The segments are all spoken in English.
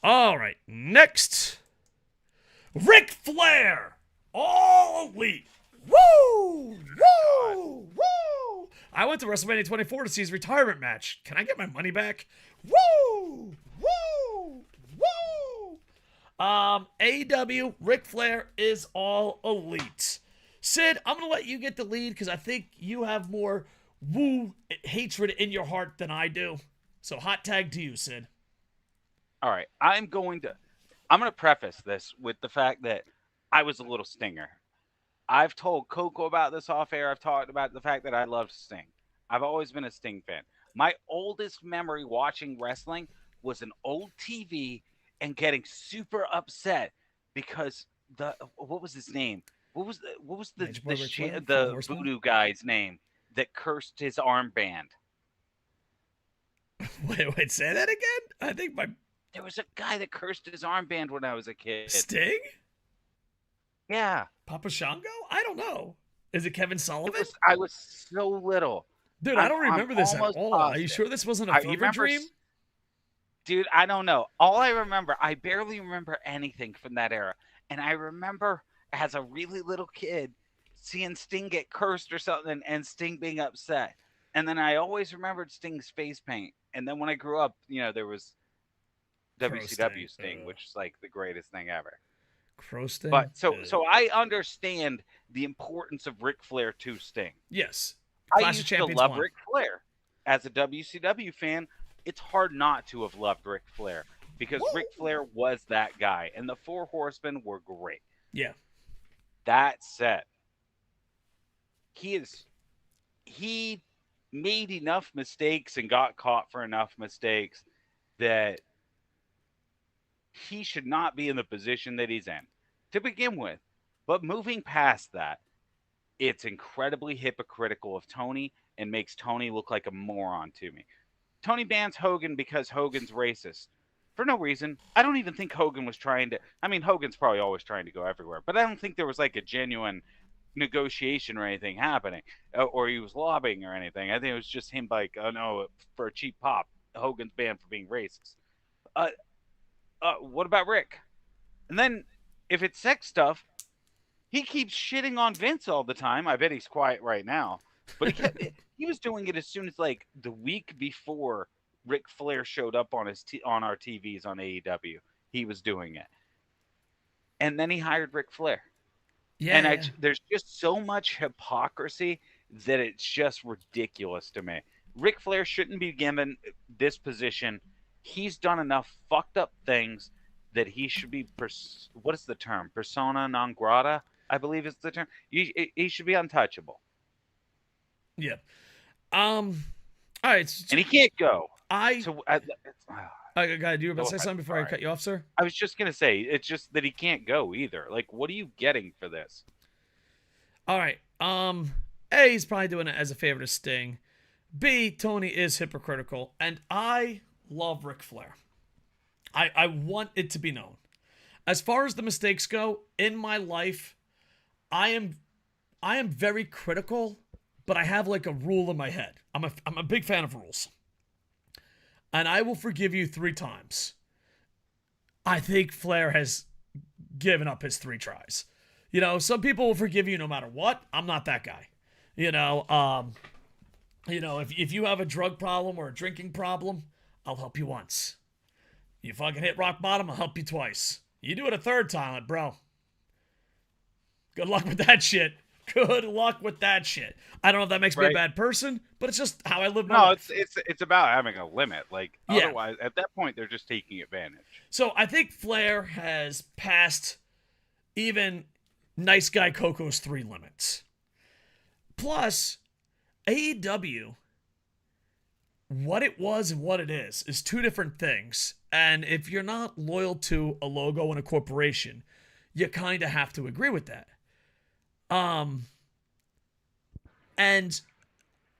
All right, next, Ric Flair, All Elite. Woo! God. Woo! Woo! I went to WrestleMania 24 to see his retirement match. Can I get my money back? Woo! Woo! Woo! AEW, Ric Flair is All Elite. Sid, I'm gonna let you get the lead because I think you have more woo hatred in your heart than I do. So hot tag to you, Sid. All right. I'm going to preface this with the fact that I was a little stinger. I've told Coco about this off air. I've talked about the fact that I love Sting. I've always been a Sting fan. My oldest memory watching wrestling was an old TV and getting super upset because the what was his name? What was Major Boy Ric Flair, Four the Horsemen. voodoo guy's name that cursed his armband? Wait, say that again? I think my There was a guy that cursed his armband when I was a kid. Sting? Yeah. Papa Shango? I don't know. Is it Kevin Sullivan? I was so little. Dude, I don't I'm remember this at almost all. Are you positive. sure this wasn't a I fever remember dream? Dude, I don't know. All I remember, I barely remember anything from that era. And I remember as a really little kid seeing Sting get cursed or something and Sting being upset. And then I always remembered Sting's face paint. And then when I grew up, there was Crow WCW Sting. Sting, which is like the greatest thing ever. Crow Sting? But so I understand the importance of Ric Flair to Sting. Yes. I Clash of used to Champions love 1. Ric Flair. As a WCW fan, it's hard not to have loved Ric Flair because Ric Flair was that guy, and the Four Horsemen were great. Yeah. That said, he made enough mistakes and got caught for enough mistakes that he should not be in the position that he's in to begin with. But moving past that, it's incredibly hypocritical of Tony and makes Tony look like a moron to me. Tony bans Hogan because Hogan's racist. For no reason. I don't even think Hogan was trying to. I mean, Hogan's probably always trying to go everywhere, but I don't think there was like a genuine negotiation or anything happening, or he was lobbying or anything. I think it was just him like, oh no, for a cheap pop, Hogan's banned for being racist. Uh, what about Rick? And then if it's sex stuff, he keeps shitting on Vince all the time. I bet he's quiet right now. But he was doing it as soon as like the week before Ric Flair showed up on on our TVs on AEW. He was doing it. And then he hired Ric Flair. Yeah. And Yeah. there's just so much hypocrisy that it's just ridiculous to me. Ric Flair shouldn't be given this position. He's done enough fucked up things that he should be what is the term? Persona non grata, I believe is the term. He should be untouchable. Yeah. All right. And he can't go. I So God, you were about to say something before I cut you off, sir? I was just gonna say it's just that he can't go either. Like, what are you getting for this? All right. A, he's probably doing it as a favor to Sting. B, Tony is hypocritical, and I love Ric Flair. I want it to be known. As far as the mistakes go in my life, I am very critical, but I have like a rule in my head. I'm a big fan of rules. And I will forgive you 3 times. I think Flair has given up his 3 tries. Some people will forgive you no matter what. I'm not that guy. If you have a drug problem or a drinking problem, I'll help you once. You fucking hit rock bottom, I'll help you twice. You do it a 3rd time, bro. Good luck with that shit. Good luck with that shit. I don't know if that makes me a bad person, but it's just how I live my life. No, it's about having a limit. Like, Yeah. otherwise, at that point, they're just taking advantage. So I think Flair has passed even nice guy Koco's 3 limits. Plus, AEW, what it was and what it is 2 different things. And if you're not loyal to a logo and a corporation, you kind of have to agree with that. And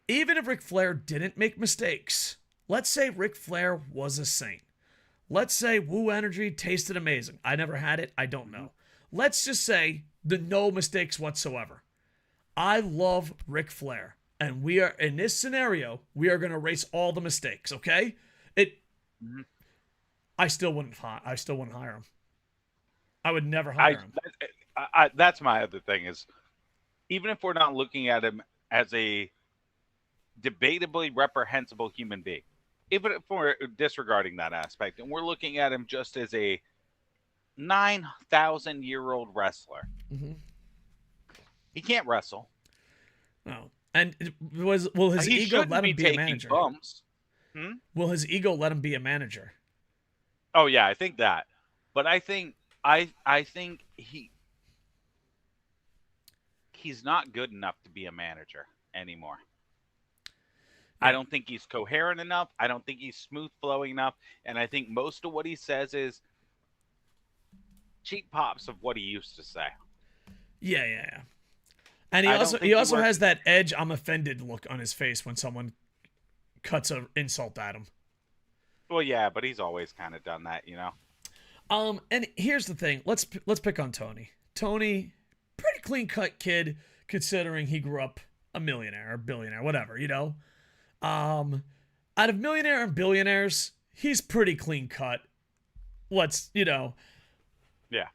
even if Ric Flair didn't make mistakes, let's say Ric Flair was a saint. Let's say Woo Energy tasted amazing. I never had it. I don't know. Let's just say the no mistakes whatsoever. I love Ric Flair. And we are, in this scenario, we are going to erase all the mistakes, okay? I still wouldn't. I still wouldn't hire him. I would never I, hire him. that's my other thing is, even if we're not looking at him as a debatably reprehensible human being, even if we're disregarding that aspect and we're looking at him just as a 9,000-year-old wrestler, Mm-hmm. he can't wrestle. No. And will his He ego shouldn't let him be be a taking manager? bumps. Hmm? Will his ego let him be a manager? Oh yeah, I think that. But I think he's not good enough to be a manager anymore. I Yeah. don't think he's coherent enough. I don't think he's smooth flowing enough. And I think most of what he says is cheap pops of what he used to say. Yeah. And I don't he think also works. has that edge I'm offended look on his face when someone cuts an insult at him. Well, yeah, but he's always kind of done that, you know. And here's the thing. Let's pick on Tony. Tony, pretty clean cut kid considering he grew up a millionaire or billionaire, whatever, you know. Out of millionaire and billionaires, he's pretty clean cut. Let's, you know. Yeah.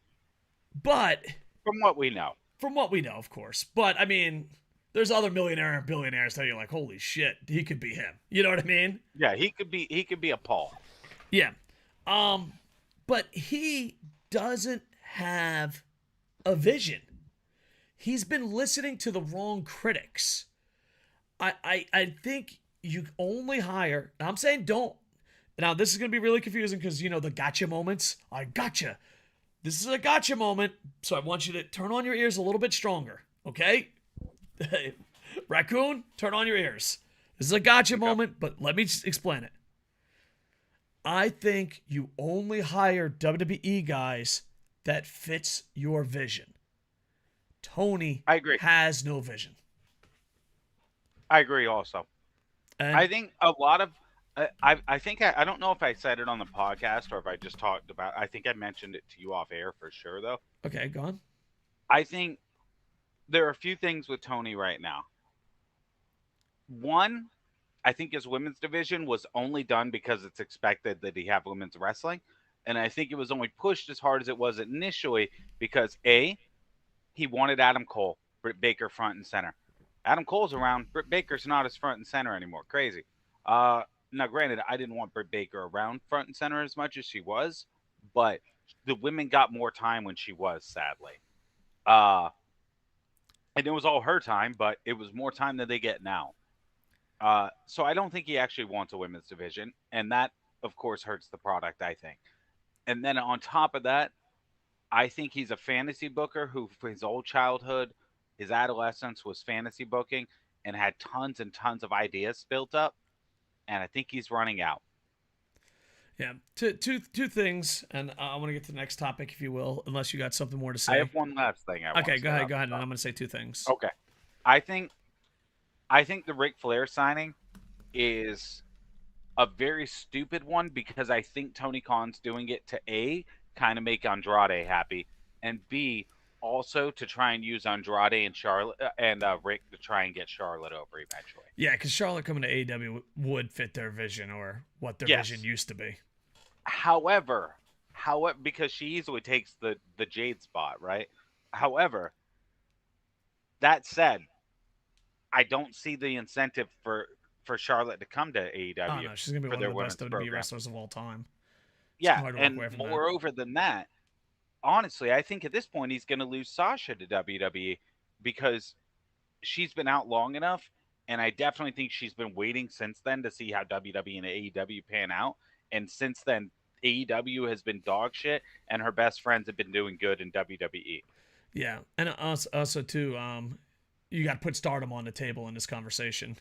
But From what we know. from what we know, of course. But I mean, there's other millionaire and billionaires that you're like, holy shit, he could be him. You know what I mean? Yeah, he could be a Paul. Yeah. But he doesn't have a vision. He's been listening to the wrong critics. I think you only hire. I'm saying don't. Now this is gonna be really confusing because you know the gotcha moments. I gotcha. This is a gotcha moment, so I want you to turn on your ears a little bit stronger. Okay, Raccoon, turn on your ears. This is a gotcha moment, but let me just explain it. I think you only hire WWE guys that fits your vision. Tony I agree. has no vision. I agree also. And I think a lot of I think I don't know if I said it on the podcast or if I just talked about. I think I mentioned it to you off air for sure though. okay, go on. I think there are a few things with Tony right now. One, I think his women's division was only done because it's expected that he have women's wrestling, and I think it was only pushed as hard as it was initially because A, he wanted Adam Cole, Britt Baker front and center. Adam Cole's around. Britt Baker's not as front and center anymore. Crazy. Now, granted, I didn't want Britt Baker around front and center as much as she was, but the women got more time when she was, sadly. Uh, and it was all her time, but it was more time than they get now. So I don't think he actually wants a women's division, and that, of course, hurts the product, I think. And then on top of that, I think he's a fantasy booker who, for his old childhood, his adolescence was fantasy booking and had tons and tons of ideas built up. And I think he's running out. Yeah, two things, and I want to get to the next topic, if you will, unless you got something more to say. I have one last thing I want Okay, to go say ahead, about and I'm that. going to say two things. Okay. I think I think the Ric Flair signing is a very stupid one because I think Tony Khan's doing it to A, kind of make Andrade happy, and B, also to try and use Andrade and Charlotte and Rick to try and get Charlotte over eventually. Yeah, because Charlotte coming to AEW would fit their vision or what their vision Yes. used to be. However, because she easily takes the Jade spot, right? However, that said, I don't see the incentive for Charlotte to come to Oh AEW no, she's going to be for one their of the best women's WWE program. wrestlers of all time. It's Yeah, hard to walk and away from that. moreover than that, honestly, I think at this point he's going to lose Sasha to WWE because she's been out long enough, and I definitely think she's been waiting since then to see how WWE and AEW pan out. And since then, AEW has been dog shit, and her best friends have been doing good in WWE. Yeah, and also too, you got to put Stardom on the table in this conversation.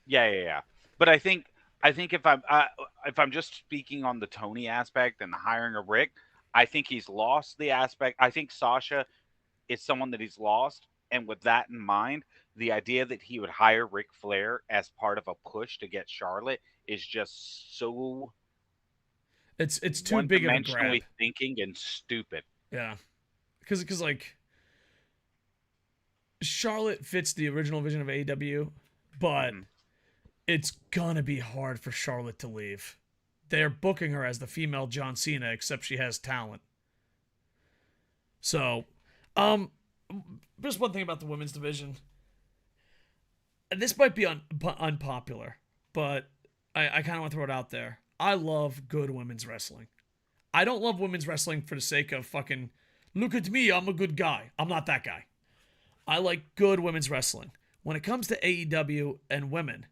Yeah. But I think if I'm just speaking on the Tony aspect and the hiring of Rick, I think he's lost the aspect. I think Sasha is someone that he's lost, and with that in mind, the idea that he would hire Ric Flair as part of a push to get Charlotte is just so It's too big of a grab. one-dimensionally thinking and stupid. Yeah, because like Charlotte fits the original vision of AEW, but Mhm. it's gonna be hard for Charlotte to leave they're booking her as the female John Cena, except she has talent. So, just one thing about the women's division. This might be unpopular, but I kind of want to throw it out there. I love good women's wrestling. I don't love women's wrestling for the sake of fucking, look at me, I'm a good guy. I'm not that guy. I like good women's wrestling. When it comes to AEW and women,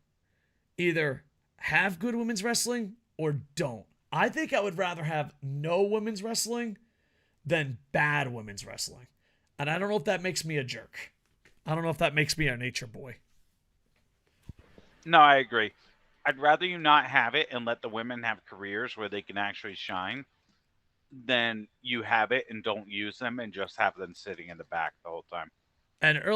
either have good women's wrestling or don't. I think I would rather have no women's wrestling than bad women's wrestling. And I don't know if that makes me a jerk. I don't know if that makes me a nature boy. No, I agree. I'd rather you not have it and let the women have careers where they can actually shine than you have it and don't use them and just have them sitting in the back the whole time. And earlier